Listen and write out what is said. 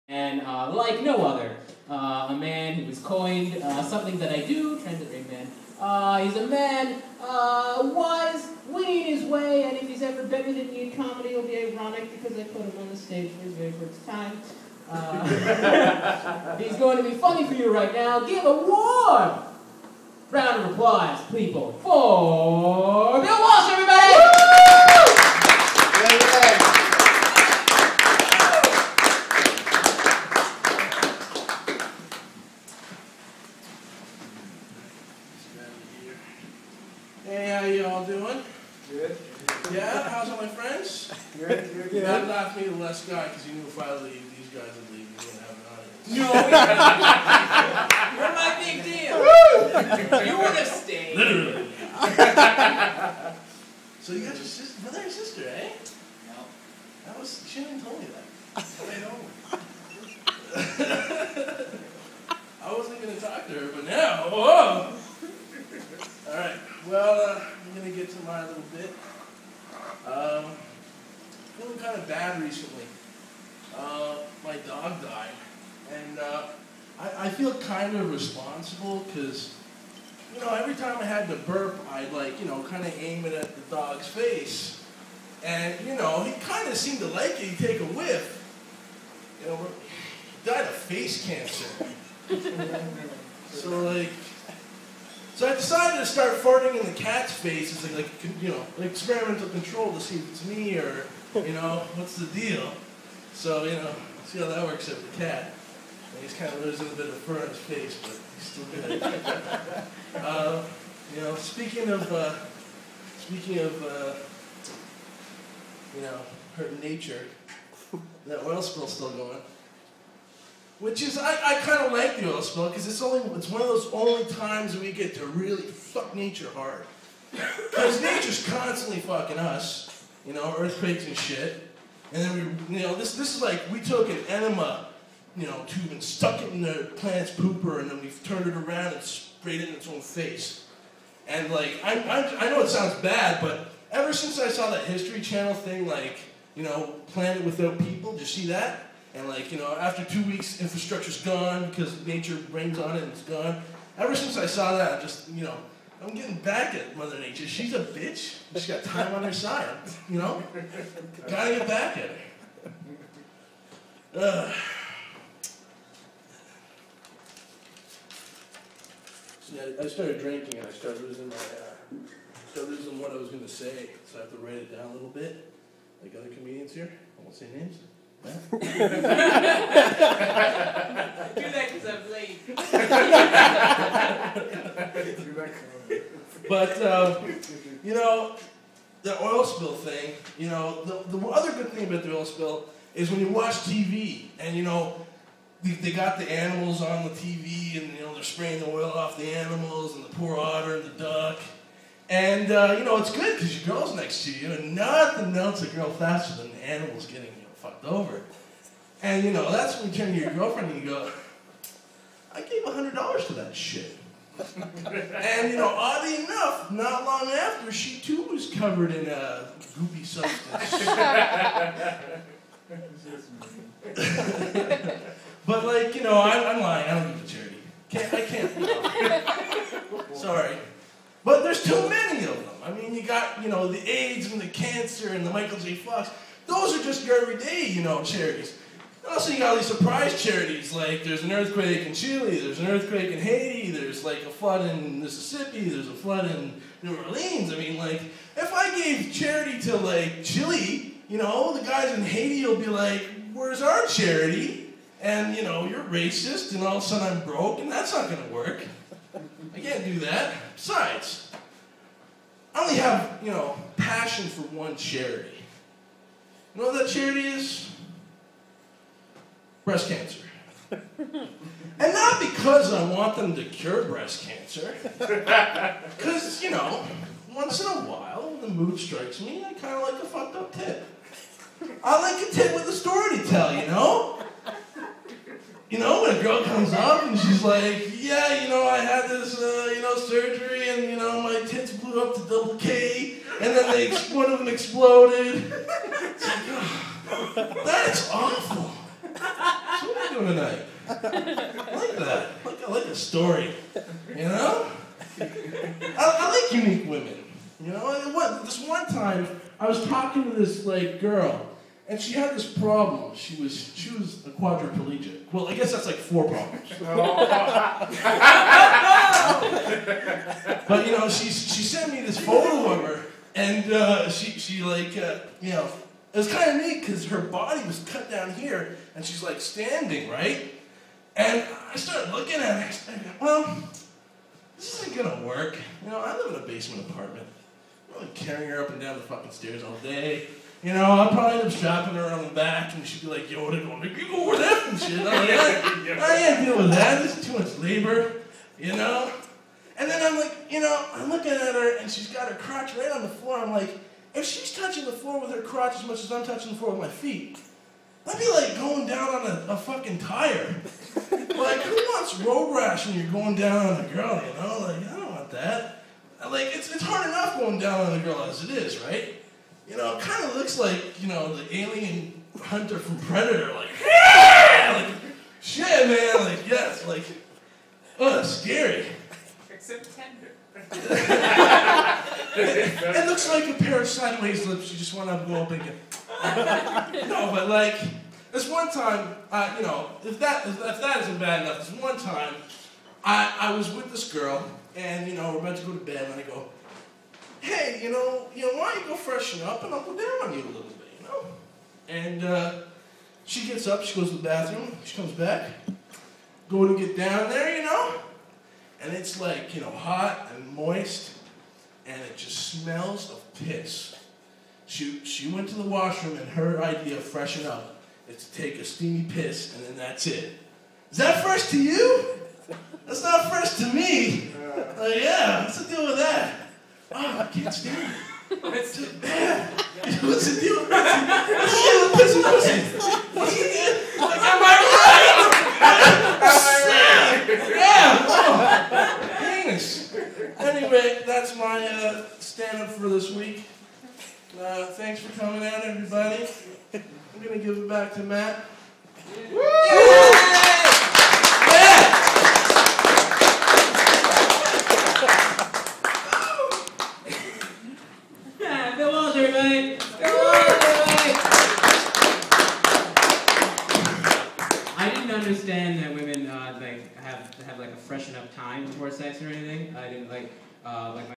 And like no other, a man who has coined something that I do, transit ring man. He's a man, wise, winging his way, and if he's ever better than me in comedy, it'll be ironic because I put him on the stage for his very first time. He's going to be funny for you right now. Give a warm round of applause, people, for Bill Walsh, everybody! Hey, how you all doing? Good. Yeah? How's all my friends? Good. You had laughed me the less guy because you knew if I leave, these guys would leave. You wouldn't have an audience. No, you're my big deal. You would have stayed. Literally. So you guys are brother and sister, eh? No. That was, you shouldn't have told me that. I wasn't going to talk to her, but now, whoa! Alright, well, I'm going to get to my little bit. Feeling kind of bad recently. My dog died. And I feel kind of responsible because, you know, every time I had to burp, I'd, like, you know, kind of aim it at the dog's face. And, you know, he kind of seemed to like it. He'd take a whiff. You know, he died of face cancer. So I decided to start farting in the cat's face as like you know, an experimental control to see if it's me or, you know, what's the deal. So, you know, see how that works out with the cat. And he's kind of losing a bit of fur on his face, but he's still good. You know, speaking of you know, hurting nature, that oil spill's still going. Which is, I kind of like the oil spill because it's one of those only times that we get to really fuck nature hard. Because nature's constantly fucking us, you know, earthquakes and shit. And then we, you know, this is like we took an enema, you know, tube and stuck it in the plant's pooper, and then we turned it around and sprayed it in its own face. And like, I know it sounds bad, but ever since I saw that History Channel thing, like, you know, Planet Without People, did you see that? And like, you know, after 2 weeks, infrastructure's gone because nature rains on it and it's gone. Ever since I saw that, I just, you know, I'm getting back at Mother Nature. She's a bitch. She's got time on her side, you know? Gotta get back at her. So I started drinking and I started losing what I was going to say. So I have to write it down a little bit, like other comedians here. I won't say names. Do that because I'm late. But, you know, the oil spill thing, you know, the other good thing about the oil spill is when you watch TV and, you know, they got the animals on the TV and, you know, they're spraying the oil off the animals and the poor otter and the duck. And, you know, it's good because your girl's next to you and nothing melts a girl faster than the animals getting, you know, fucked over. And, you know, that's when you turn to your girlfriend and you go, I gave $100 for that shit. And, you know, oddly enough, not long after, she too was covered in a goopy substance. But, like, you know, I'm lying. I don't give a charity. I can't. Sorry. But there's too many of them. I mean, you got, you know, the AIDS and the cancer and the Michael J. Fox. Those are just your everyday, you know, charities. Also, you got all these surprise charities, like there's an earthquake in Chile, there's an earthquake in Haiti, there's like a flood in Mississippi, there's a flood in New Orleans. I mean, like, if I gave charity to, like, Chile, you know, the guys in Haiti will be like, where's our charity? And, you know, you're racist, and all of a sudden I'm broke, and that's not going to work. I can't do that. Besides, I only have, you know, passion for one charity. You know what that charity is? Breast cancer. And not because I want them to cure breast cancer. Because, you know, once in a while, when the mood strikes me, I kind of like a fucked up tit. I like a tit with a story to tell, you know? You know, when a girl comes up and she's like, yeah, you know, I had this, you know, surgery and, you know, my tits blew up to double K and then one of them exploded. It's like, oh, that's awful. So doing tonight? I like that. I like a story. You know? I like unique women. You know? This one time, I was talking to this, like, girl, and she had this problem. She was a quadriplegic. Well, I guess that's like 4 problems. But, you know, she sent me this photo of her, and she like, you know, it was kind of neat because her body was cut down here, and she's like standing, right? And I started looking at her, and I go, well, this isn't gonna work. You know, I live in a basement apartment. I'm really carrying her up and down the fucking stairs all day. You know, I'll probably end up strapping her on the back, and she'd be like, yo, they're going, you go over there and shit. I'm like, I can't deal with that. This is too much labor, you know? And then I'm like, you know, I'm looking at her, and she's got her crotch right on the floor. I'm like, if she's touching the floor with her crotch as much as I'm touching the floor with my feet, that'd be like going down on a fucking tire. Like, who wants road rash when you're going down on a girl, you know? Like, I don't want that. Like, it's hard enough going down on a girl as it is, right? You know, it kind of looks like, you know, the alien hunter from Predator, like, yeah! Like, shit, man, like, yes, like, oh, it's scary. Except tender. It looks like a pair of sideways lips you just want to go up and get. No, but like, this one time, you know, if that isn't bad enough, this one time, I was with this girl, and, you know, we're about to go to bed, and I go, hey, you know, why don't you go freshen up, and I'll go down on you a little bit, you know? And she gets up, she goes to the bathroom, she comes back, go to get down there, you know? And it's like, you know, hot and moist, and it just smells of piss. She went to the washroom, and her idea of freshen up is to take a steamy piss, and then that's it. Is that fresh to you? That's not fresh to me. Like, yeah, what's the deal with that? Oh, I can't stand it. It's too bad. What's the deal with piss and pussy? What's the deal? Like, am I right? Yeah. Oh, penis. Anyway, that's my stand-up for this week. Thanks for coming out, everybody. I'm going to give it back to Matt. Woo! Bill Walsh, everybody. Bill Walsh, everybody. I didn't understand that women like have like a freshen up time before sex or anything. I didn't like my